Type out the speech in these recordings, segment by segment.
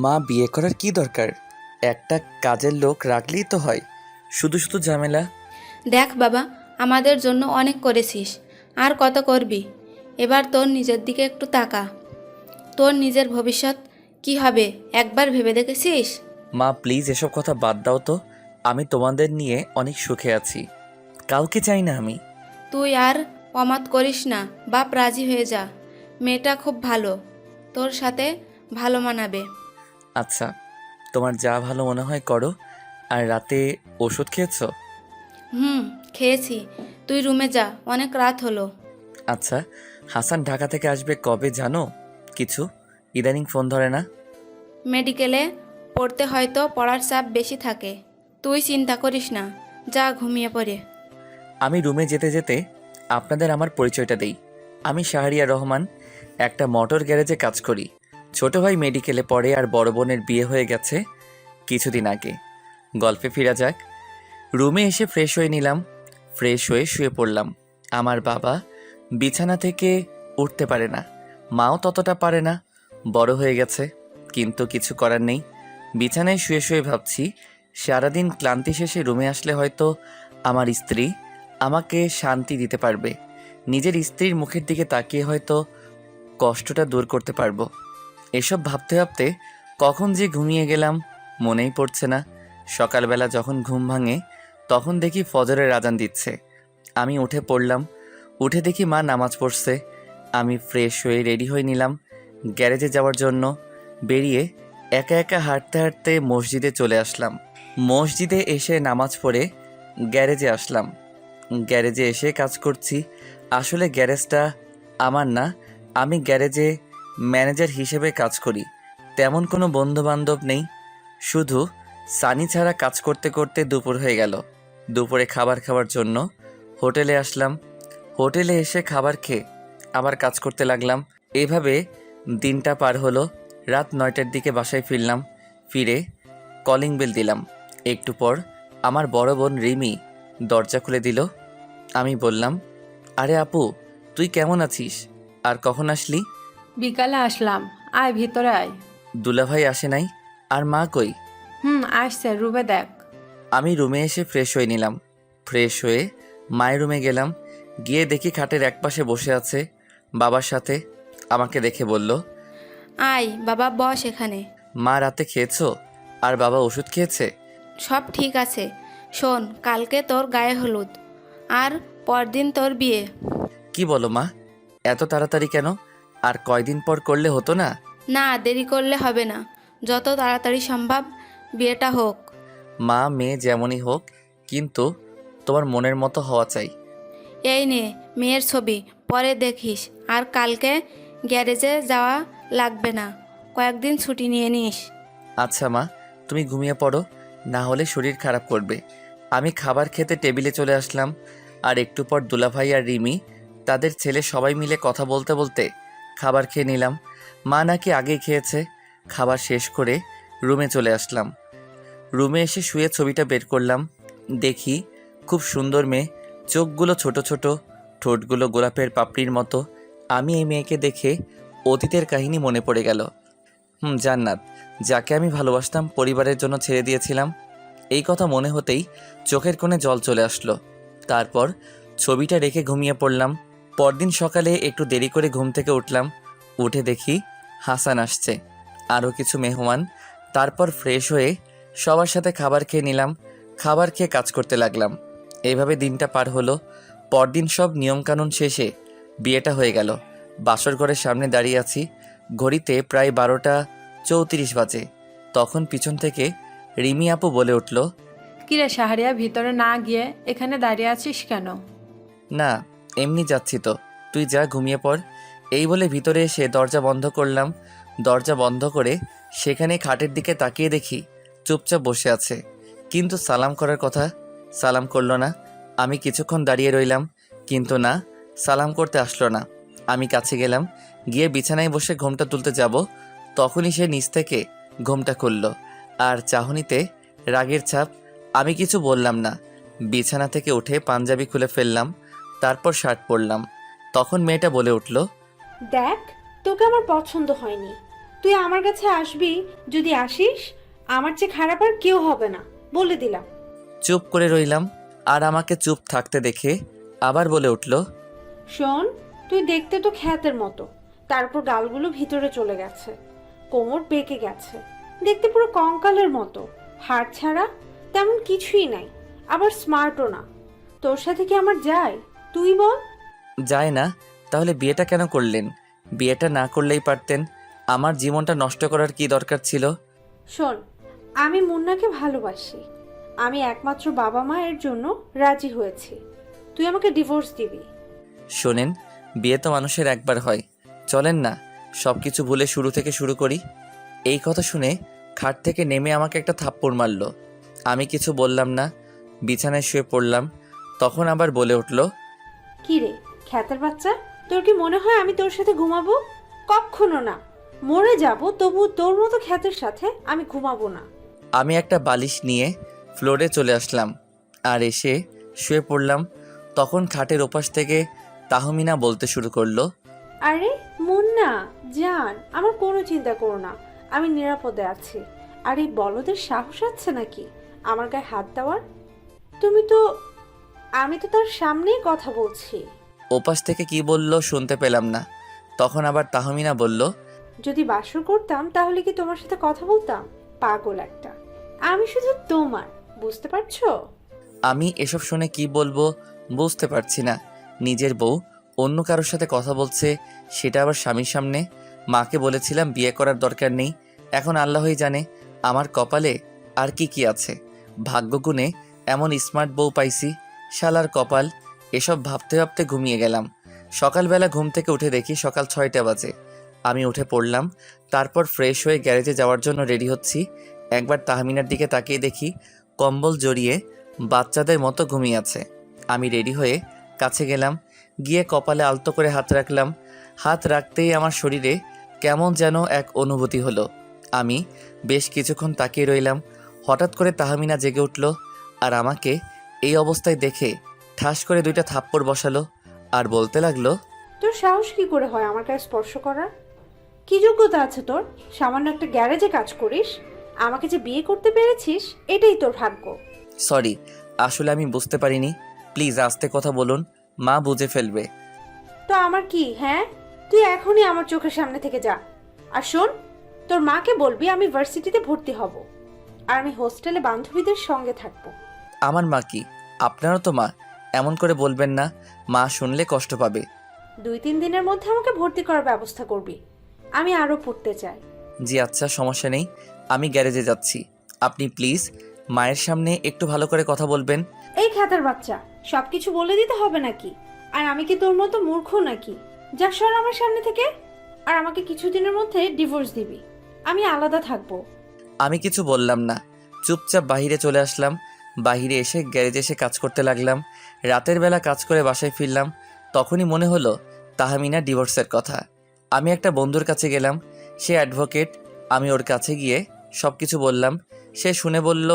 মা, বিয়ে করার কি দরকার? একটা কাজের লোক রাখলেই তো হয়, শুধু শুধু ঝামেলা। দেখ বাবা, আমাদের জন্য অনেক করেছিস, আর কত করবি। এবার তোর নিজের দিকে একটু তাকা। তোর নিজের ভবিষ্যৎ কি হবে একবার ভেবে দেখেছিস? মা প্লিজ এসব কথা বাদ দাও তো। আমি তোমাদের নিয়ে অনেক সুখে আছি, কাউকে চাই না আমি। তুই আর অমত করিস না, বাপ রাজি হয়ে যা। মেয়েটা খুব ভালো, তোর সাথে ভালো মানাবে। আচ্ছা, তোমার যা ভালো মনে হয় করো। আর রাতে ওষুধ খেয়েছো? হুম, খেয়েছি। তুই রুমে যা, অনেক রাত হলো। আচ্ছা, হাসান ঢাকা থেকে আসবে কবে জানো কিছু? ইদানিং ফোন ধরে না। মেডিকেলে পড়তে হয়তো পড়ার চাপ বেশি থাকে। তুই চিন্তা করিস না, যা ঘুমিয়ে পড়ে। আমি রুমে যেতে যেতে আপনাদের আমার পরিচয়টা দেই। আমি শাহরিয়ার রহমান, একটা মোটর গ্যারেজে কাজ করি। ছোট ভাই মেডিকেলে পড়ে আর বড় বোনের বিয়ে হয়ে গেছে কিছুদিন আগে। গল্পে ফেরা যাক। রুমে এসে ফ্রেশ হয়ে নিলাম, ফ্রেশ হয়ে শুয়ে পড়লাম। আমার বাবা বিছানা থেকে উঠতে পারে না, মাও ততটা পারে না, বড় হয়ে গেছে। কিন্তু কিছু করার নেই। বিছানায় শুয়ে শুয়ে ভাবছি, সারাদিন ক্লান্তি শেষে রুমে আসলে হয়তো আমার স্ত্রী আমাকে শান্তি দিতে পারবে। নিজের স্ত্রীর মুখের দিকে তাকিয়ে হয়তো কষ্টটা দূর করতে পারবো। এসব ভাবতে ভাবতে কখন যে ঘুমিয়ে গেলাম মনেই পড়ছে না। সকালবেলা যখন ঘুম ভাঙে তখন দেখি ফজরের আজান দিচ্ছে। আমি উঠে পড়লাম, উঠে দেখি মা নামাজ পড়ছে। আমি ফ্রেশ হয়ে রেডি হয়ে নিলাম গ্যারেজে যাওয়ার জন্য। বেরিয়ে একা একা হাঁটতে হাঁটতে মসজিদে চলে আসলাম। মসজিদে এসে নামাজ পড়ে গ্যারেজে আসলাম। গ্যারেজে এসে কাজ করছি। আসলে গ্যারেজটা আমার না, আমি গ্যারেজে ম্যানেজার হিসেবে কাজ করি। তেমন কোনো বন্ধু বান্ধব নেই, শুধু সানি ছাড়া। কাজ করতে করতে দুপুর হয়ে গেল। দুপুরে খাবার খাওয়ার জন্য হোটেলে আসলাম। হোটেলে এসে খাবার খেয়ে আবার কাজ করতে লাগলাম। এভাবে দিনটা পার হলো। রাত 9টার দিকে বাসায় ফিরলাম। ফিরে কলিং বেল দিলাম। একটু পর আমার বড় বোন রিমি দরজা খুলে দিল। আমি বললাম, আরে আপু, তুই কেমন আছিস? আর কখন আসলি? বিকালে আসলাম, আয় ভিতরে আয়। দুলাভাই আসে নাই? আর মা কই? আসছে, রুমে দেখ। আমি রুমে এসে ফ্রেশ হয়ে নিলাম। ফ্রেশ হয়ে মায়ের রুমে গেলাম। গিয়ে দেখি খাটের একপাশে বসে আছে বাবার সাথে। আমাকে দেখে বলল, আয় বাবা, বস এখানে। মা রাতে খেয়েছো? আর বাবা ওষুধ খেয়েছে? সব ঠিক আছে। শোন, কালকে তোর গায়ে হলুদ, আর পরদিন তোর বিয়ে। কি বলো মা, এত তাড়াতাড়ি কেন? আর কয়দিন পর করলে হতো না? না, দেরি করলে হবে না। যত তাড়াতাড়ি সম্ভব বিয়েটা হোক। মা, মেয়ে যেমনই হোক, কিন্তু তোমার মনের মতো হওয়া চাই। এই নে মেয়ের ছবি, পরে দেখিস। আর কালকে গ্যারেজে যাওয়া লাগবে না, কয়েকদিন ছুটি নিয়ে নিস। আচ্ছা মা, তুমি ঘুমিয়ে পড়ো, না হলে শরীর খারাপ করবে। আমি খাবার খেতে টেবিলে চলে আসলাম। আর একটু পর দুলাভাই আর রিমি, তাদের ছেলে সবাই মিলে কথা বলতে বলতে খাবার খেয়ে নিলাম। মা নাকি আগেই খেয়েছে। খাবার শেষ করে রুমে চলে আসলাম। রুমে এসে শুয়ে ছবিটা বের করলাম। দেখি খুব সুন্দর মেয়ে, চোখগুলো ছোট ছোট, ঠোঁটগুলো গোলাপের পাপড়ির মতো। আমি এই মেয়েকে দেখে অতীতের কাহিনী মনে পড়ে গেল। জান্নাত, যাকে আমি ভালোবাসতাম, পরিবারের জন্য ছেড়ে দিয়েছিলাম, এই কথা মনে হতেই চোখের কোণে জল চলে আসলো। তারপর ছবিটা রেখে ঘুমিয়ে পড়লাম। পরদিন সকালে একটু দেরি করে ঘুম থেকে উঠলাম। উঠে দেখি হাসান আসছে, আরও কিছু মেহমান। তারপর ফ্রেশ হয়ে সবার সাথে খাবার খেয়ে নিলাম। খাবার খেয়ে কাজ করতে লাগলাম। এইভাবে দিনটা পার হলো। পরদিন সব নিয়মকানুন শেষে বিয়েটা হয়ে গেল। বাসর ঘরের সামনে দাঁড়িয়ে আছি। ঘড়িতে প্রায় 12টা 34 বাজে। তখন পিছন থেকে রিমি আপু বলে উঠল, কিরে শাহরিয়া, ভিতরে না গিয়ে এখানে দাঁড়িয়ে আছিস কেন? না, এমনি যাচ্ছি তো, তুই যা ঘুমিয়ে পড়। এই বলে ভিতরে এসে দরজা বন্ধ করলাম। দরজা বন্ধ করে সেখানে খাটের দিকে তাকিয়ে দেখি চুপচাপ বসে আছে, কিন্তু সালাম করার কথা, সালাম করলো না। আমি কিছুক্ষণ দাঁড়িয়ে রইলাম, কিন্তু না, সালাম করতে আসলো না। আমি কাছে গেলাম, গিয়ে বিছানায় বসে ঘোমটা তুলতে যাব, তখনই সে নিচ থেকে ঘোমটা খুলল। আর চাহনিতে রাগের ছাপ। আমি কিছু বললাম না। বিছানা থেকে উঠে পাঞ্জাবি খুলে ফেললাম, তারপর শার্ট পরলাম। তখন মেয়েটা বলে উঠল, দেখ, তোকে আমার পছন্দ হয়নি। তুই আমার কাছে আসবি, যদি আসিস আমার চেয়ে খারাপ আর কেউ হবে না, বলে দিলাম। চুপ করে রইলাম, আর আমাকে চুপ থাকতে দেখে আবার বলে উঠল, শোন, তুই দেখতে তো খ্যাতের মতো, তারপর গালগুলো ভিতরে চলে গেছে, কোমর বেঁকে গেছে, দেখতে পুরো কঙ্কালের মতো, হাড় ছাড়া তেমন কিছুই নাই, আবার স্মার্টও না। তোর সাথে কি আমার যায়, তুই বল? যায় না? তাহলে বিয়েটা কেন করলেন? বিয়েটা না করলেই পারতেন। আমার জীবনটা নষ্ট করার কি দরকার ছিল? শোন, আমি মুন্নাকে ভালোবাসি, আমি একমাত্র বাবা মায়ের জন্য রাজি হয়েছি, তুই আমাকে ডিভোর্স দিবি। শোনেন, বিয়ে তো মানুষের একবার হয়, চলেন না সব কিছু ভুলে শুরু থেকে শুরু করি। এই কথা শুনে খাট থেকে নেমে আমাকে একটা থাপ্পড় মারল। আমি কিছু বললাম না, বিছানায় শুয়ে পড়লাম। তখন আবার বলে উঠল, কি রে খ্যাতের বাচ্চা, তোর কি মনে হয় আমি তোর সাথে ঘুমাবো? কখনো না, মরে যাব তবু তোর মতো খ্যাতের সাথে আমি ঘুমাবো না। আমি একটা বালিশ নিয়ে ফ্লোরে চলে আসলাম আর এসে শুয়ে পড়লাম। তখন খাটের ওপাশ থেকে তাহমিনা বলতে শুরু করলো, আরে মুন্না জান, আমার কোনো চিন্তা করো না, আমি নিরাপদে আছি। আর এই বলদের সাহস আছে নাকি আমার গায়ে হাত দেওয়ার? তুমি তো, আমি তো তার সামনেই কথা বলছি। ওপাশ থেকে কি বলল শুনতে পেলাম না। তখন আবার তাহমিনা বলল, যদি বাসর করতাম তাহলে কি তোমার সাথে কথা বলতাম? পাগল একটা, আমি শুধু তোমার, বুঝতে পারছো? আমি এসব শুনে কি বলবো বুঝতে পারছি না। নিজের বউ অন্য কারোর সাথে কথা বলছে, সেটা আবার স্বামীর সামনে। মাকে বলেছিলাম বিয়ে করার দরকার নেই, এখন আল্লাহই জানে আমার কপালে আর কি কি আছে। ভাগ্যগুণে এমন স্মার্ট বউ পাইছি, শালার কপাল। এসব ভাবতে ভাবতে ঘুমিয়ে গেলাম। সকালবেলা ঘুম থেকে উঠে দেখি সকাল 6টা বাজে। আমি উঠে পড়লাম, তারপর ফ্রেশ হয়ে গ্যারেজে যাওয়ার জন্য রেডি হচ্ছি। একবার তাহমিনার দিকে তাকিয়ে দেখি কম্বল জড়িয়ে বাচ্চাদের মতো ঘুমিয়ে আছে। আমি রেডি হয়ে কাছে গেলাম, গিয়ে কপালে আলতো করে হাত রাখলাম। হাত রাখতেই আমার শরীরে কেমন যেন এক অনুভূতি হলো। আমি বেশ কিছুক্ষণ তাকিয়ে রইলাম। হঠাৎ করে তাহমিনা জেগে উঠল আর আমাকে এই অবস্থায় দেখে ঠাস করে 2টা থাপ্পড় বসালো আর বলতে লাগলো, তোর সাহস কি করে হয় আমার গায়ে স্পর্শ করার? কি যোগ্যতা আছে তোর? সামান্য একটা গ্যারেজে কাজ করিস, আমাকে যে বিয়ে করতে পেরেছিস এটাই তোর ভাগ্য। সরি, আসলে আমি বুঝতে পারিনি। প্লিজ আস্তে কথা বলুন, মা বুঝে ফেলবে। তো আমার কি, হ্যাঁ? তুই এখনই আমার চোখের সামনে থেকে যা। আর শোন, তোর মাকে বলবি আমি ভার্সিটিতে ভর্তি হব, আর আমি হোস্টেলে বান্ধবীদের সঙ্গে থাকবো। আমার মা কি? আপনারও তো মা, এমন করে বলবেন না, মা শুনলে কষ্ট পাবে। 2-3 দিনের মধ্যে আমাকে ভর্তি করার ব্যবস্থা করবি, আমি আরো পড়তে চাই। জি আচ্ছা, সমস্যা নেই, আমি গ্যারেজে যাচ্ছি। আপনি প্লিজ মায়ের সামনে একটু ভালো করে কথা বলবেন। এই খ্যাতার বাচ্চা, সবকিছু বলে দিতে হবে নাকি? আর আমি কি তোর মতো মূর্খ নাকি? যা সর আমার সামনে থেকে। আর আমাকে কিছুদিনের মধ্যে ডিভোর্স দিবি, আমি আলাদা থাকবো। আমি কিছু বললাম না, চুপচাপ বাহিরে চলে আসলাম। বাহিরে এসে গ্যারেজে এসে কাজ করতে লাগলাম। রাতের বেলা কাজ করে বাসায় ফিরলাম। তখনই মনে হলো তাহমিনা ডিভোর্সের কথা। আমি একটা বন্ধুর কাছে গেলাম, সে অ্যাডভোকেট। আমি ওর কাছে গিয়ে সব কিছু বললাম। সে শুনে বলল,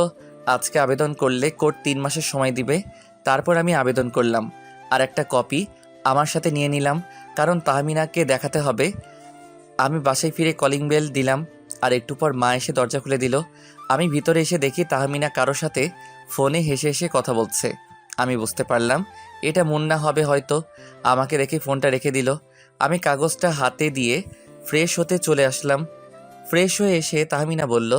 আজকে আবেদন করলে কোর্ট 3 মাসের সময় দিবে। তারপর আমি আবেদন করলাম আর একটা কপি আমার সাথে নিয়ে নিলাম, কারণ তাহমিনাকে দেখাতে হবে। আমি বাসায় ফিরে কলিং বেল দিলাম আর একটু পর মা এসে দরজা খুলে দিল। আমি ভিতরে এসে দেখি তাহমিনা কারোর সাথে ফোনে হেসে হেসে কথা বলছে। আমি বুঝতে পারলাম এটা মুন্না হবে হয়তো। আমাকে রেখে ফোনটা রেখে দিল। আমি কাগজটা হাতে দিয়ে ফ্রেশ হতে চলে আসলাম। ফ্রেশ হয়ে এসে তাহমিনা বলল,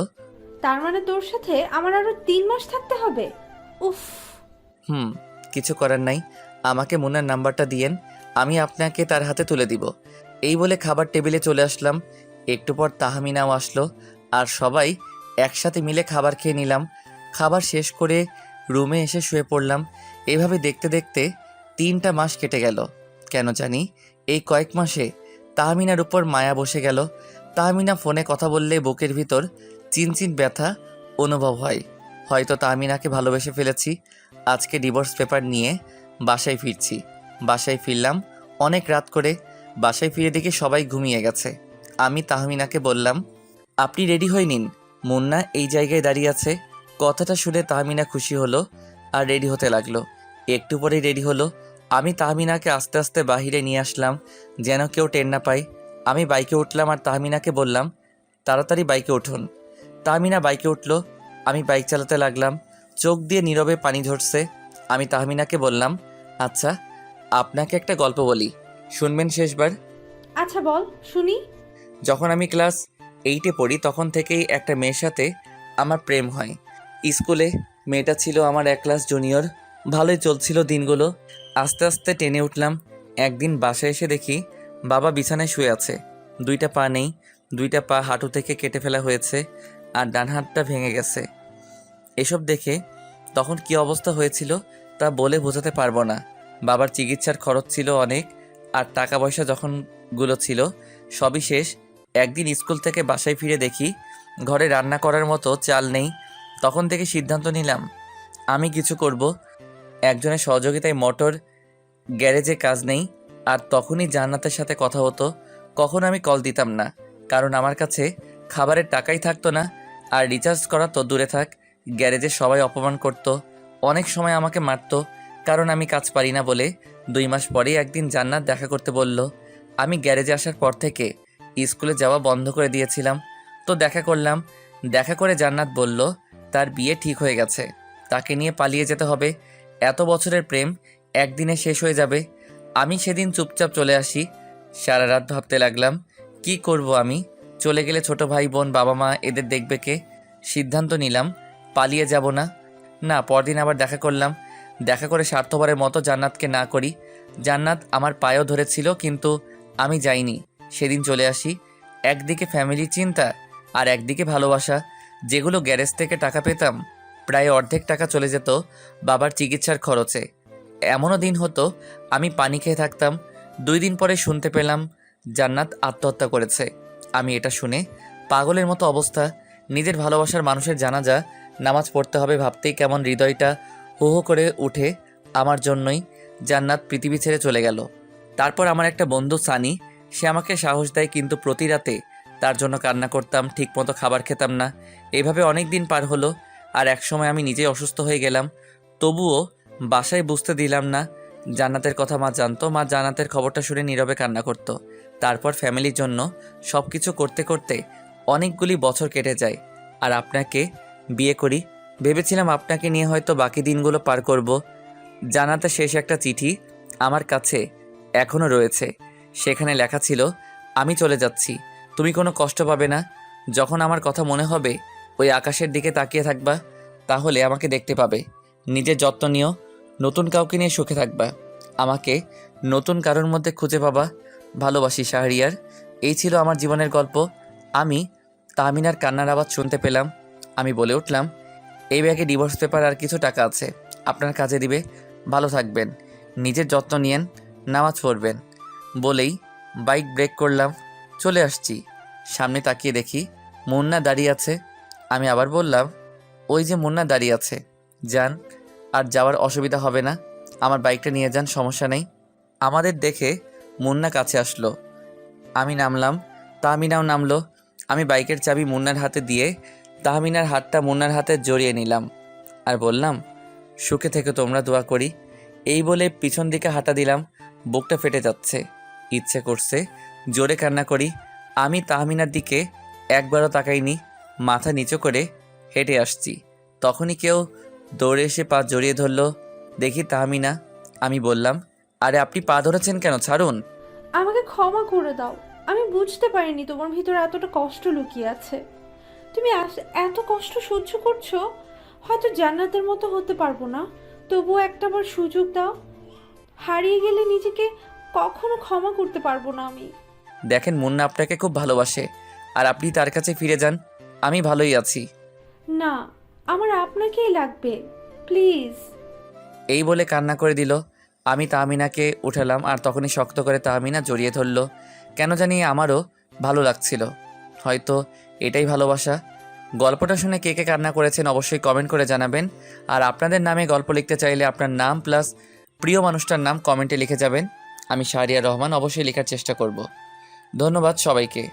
তার মানে তোর সাথে আমার আরো 3 মাস থাকতে হবে? উফ। কিছু করার নাই, আমাকে মুন্নার নাম্বারটা দিয়েন, আমি আপনাকে তার হাতে তুলে দিব। এই বলে খাবার টেবিলে চলে আসলাম। একটু পর তাহমিনাও আসলো আর সবাই একসাথে মিলে খাবার খেয়ে নিলাম। খাবার শেষ করে রুমে এসে শুয়ে পড়লাম। এইভাবে দেখতে দেখতে 3টা মাস কেটে গেল। কেন জানি এই কয়েক মাসে তাহমিনার উপর মায়া বসে গেল। তাহমিনা ফোনে কথা বললে বুকের ভিতর চিনচিন ব্যথা অনুভব হয়। হয়তো তাহমিনাকে ভালোবেসে ফেলেছি। আজকে ডিভোর্স পেপার নিয়ে বাসায় ফিরছি। বাসায় ফিরলাম অনেক রাত করে। বাসায় ফিরে দেখি সবাই ঘুমিয়ে গেছে। আমি তাহমিনাকে বললাম, আপনি রেডি হয়ে নিন, মুন্না এই জায়গায় দাঁড়িয়ে আছে। কথাটা শুনে তাহমিনা খুশি হলো আর রেডি হতে লাগলো। একটু পরেই রেডি হলো। আমি তাহমিনাকে আস্তে আস্তে বাহিরে নিয়ে আসলাম যেন কেউ টের না পায়। আমি বাইকে উঠলাম আর তাহমিনাকে বললাম, তাড়াতাড়ি বাইকে উঠুন। তাহমিনা বাইকে উঠল। আমি বাইক চালাতে লাগলাম। চোখ দিয়ে নীরবে পানি ঝরছে। আমি তাহমিনাকে বললাম, আচ্ছা আপনাকে একটা গল্প বলি, শুনবেন শেষবার? আচ্ছা বল শুনি। যখন আমি ক্লাস 8-এ পড়ি তখন থেকেই একটা মেয়ের সাথে আমার প্রেম হয়। স্কুলে মেয়েটা ছিল আমার 1 ক্লাস জুনিয়র। ভালোই চলছিল দিনগুলো। আস্তে আস্তে টেনে উঠলাম। একদিন বাসায় এসে দেখি বাবা বিছানায় শুয়ে আছে। 2টা পা নেই, 2টা পা হাঁটু থেকে কেটে ফেলা হয়েছে, আর ডান হাতটা ভেঙে গেছে। এসব দেখে তখন কি অবস্থা হয়েছিল তা বলে বোঝাতে পারবো না। বাবার চিকিৎসার খরচ ছিল অনেক, আর টাকা পয়সা যখনগুলো ছিল সবই শেষ। একদিন স্কুল থেকে বাসায় ফিরে দেখি ঘরে রান্না করার মতো চাল নেই। তখন থেকে সিদ্ধান্ত নিলাম আমি কিছু করব। একজনের সহযোগিতায় মোটর গ্যারেজে কাজ নেই, আর তখনই জান্নাতের সাথে কথা হতো। কখন আমি কল দিতাম না, কারণ আমার কাছে খাবারের টাকাই থাকতো না, আর রিচার্জ করা তো দূরে থাক। গ্যারেজে সবাই অপমান করত, অনেক সময় আমাকে মারতো, কারণ আমি কাজ পারি না বলে। 2 মাস পরেই একদিন জান্নাত দেখা করতে বলল। আমি গ্যারেজে আসার পর থেকে স্কুলে যাওয়া বন্ধ করে দিয়েছিলাম। তো দেখা করলাম। দেখা করে জান্নাত বলল তার বিয়ে ঠিক হয়ে গেছে, তাকে নিয়ে পালিয়ে যেতে হবে। এত বছরের প্রেম একদিনে শেষ হয়ে যাবে। আমি সেদিন চুপচাপ চলে আসি। সারা রাত ভাবতে লাগলাম কি করব আমি। চলে গেলে ছোট ভাই বোন বাবা মা এদের দেখবে কে। সিদ্ধান্ত নিলাম পালিয়ে যাব না। না, পরদিন আবার দেখা করলাম। দেখা করে স্বার্থপরের মতো জান্নাতকে না করি। জান্নাত আমার পায়েও ধরেছিল, কিন্তু আমি যাইনি। সেদিন চলে আসি। একদিকে ফ্যামিলি চিন্তা, আর একদিকে ভালোবাসা। যেগুলো গ্যারেজ থেকে টাকা পেতাম প্রায় অর্ধেক টাকা চলে যেত বাবার চিকিৎসার খরচে। এমনও দিন হতো আমি পানি খেয়ে থাকতাম। 2 দিন পরে শুনতে পেলাম জান্নাত আত্মহত্যা করেছে। আমি এটা শুনে পাগলের মতো অবস্থা। নিজের ভালোবাসার মানুষের জানাজা নামাজ পড়তে হবে ভাবতেই কেমন হৃদয়টা হো হো করে উঠে। আমার জন্যই জান্নাত পৃথিবী ছেড়ে চলে গেল। তারপর আমার একটা বন্ধু সানি, সে আমাকে সাহস দেয়, কিন্তু প্রতি রাতে তার জন্য কান্না করতাম, ঠিকমতো খাবার খেতাম না। এভাবে অনেক দিন পার হলো, আর একসময় আমি নিজেই অসুস্থ হয়ে গেলাম। তবুও বাসায় বুঝতে দিলাম না। জান্নাতের কথা মা জানতো। মা জান্নাতের খবরটা শুনে নীরবে কান্না করত। তারপর ফ্যামিলির জন্য সব কিছু করতে করতে অনেকগুলি বছর কেটে যায়, আর আপনাকে বিয়ে করি। ভেবেছিলাম আপনাকে নিয়ে হয়তো বাকি দিনগুলো পার করব। জান্নাতের শেষ একটা চিঠি আমার কাছে এখনও রয়েছে। সেখানে লেখা ছিল, আমি চলে যাচ্ছি, তুমি কোনো কষ্ট পাবে না। যখন আমার কথা মনে হবে ওই আকাশের দিকে তাকিয়ে থাকবা, তাহলে আমাকে দেখতে পাবে। নিজের যত্ন নিও, নতুন কাউকে নিয়ে সুখে থাকবা, আমাকে নতুন কারোর মধ্যে খুঁজে পাবা। ভালোবাসি শাহরিয়ার। এই ছিল আমার জীবনের গল্প। আমি তাহমিনার কান্নার আওয়াজ শুনতে পেলাম। আমি বলে উঠলাম, এই ব্যাগে ডিভোর্স পেপার আর কিছু টাকা আছে, আপনার কাজে দিবে। ভালো থাকবেন, নিজের যত্ন নিয়েন, নামাজ পড়বেন। বলেই বাইক ব্রেক করলাম। চলে আসছি। সামনে তাকিয়ে দেখি মুন্না দাঁড়িয়ে আছে। আমি আবার বললাম, ওই যে মুন্না দাঁড়িয়ে আছে, যান, আর যাওয়ার অসুবিধা হবে না, আমার বাইকটা নিয়ে যান, সমস্যা নেই। আমাদের দেখে মুন্না কাছে আসলো। আমি নামলাম, তাহমিনাও নামলো। আমি বাইকের চাবি মুন্নার হাতে দিয়ে তাহমিনার হাতটা মুন্নার হাতে জড়িয়ে নিলাম, আর বললাম, সুখে থেকে তোমরা দোয়া করি। এই বলে পিছন দিকে হাঁটা দিলাম। বুকটা ফেটে যাচ্ছে, ইচ্ছে করছে জোরে কান্না করি। আমি তাহমিনার দিকে একবারও তাকাইনি, মাথা নিচু করে হেঁটে আসছি। তখনই কেউ দৌড়ে এসে পা জড়িয়ে ধরলো। দেখি তাহমিনা। আমি বললাম, আরে আপনি পা ধরেছেন কেন, ছাড়ুন। আমাকে ক্ষমা করে দাও, আমি বুঝতে পারিনি তোমার ভিতরে এতটা কষ্ট লুকিয়ে আছে। তুমি এত কষ্ট সহ্য করছো। হয়তো জান্নাতের মতো হতে পারবো না, তবুও একটাবার সুযোগ দাও। হারিয়ে গেলে নিজেকে কখনো ক্ষমা করতে পারবো না আমি। দেখেন মুন্না আপনাকে খুব ভালোবাসে, আর আপনি তার কাছে ফিরে যান। আমি ভালোই আছি। না, আমার আপনাকেই লাগবে, প্লিজ। এই বলে কান্না করে দিল। আমি তাহমিনাকে উঠালাম, আর তখনই শক্ত করে তাহমিনা জড়িয়ে ধরলো। কেন জানি আমারও ভালো লাগছিল। হয়তো এটাই ভালোবাসা। গল্পটা শুনে কে কে কান্না করেছেন অবশ্যই কমেন্ট করে জানাবেন। আর আপনাদের নামে গল্প লিখতে চাইলে আপনার নাম প্লাস প্রিয় মানুষটার নাম কমেন্টে লিখে যাবেন। আমি শাহরিয়ার রহমান অবশ্যই লেখার চেষ্টা করব। ধন্যবাদ সবাইকে।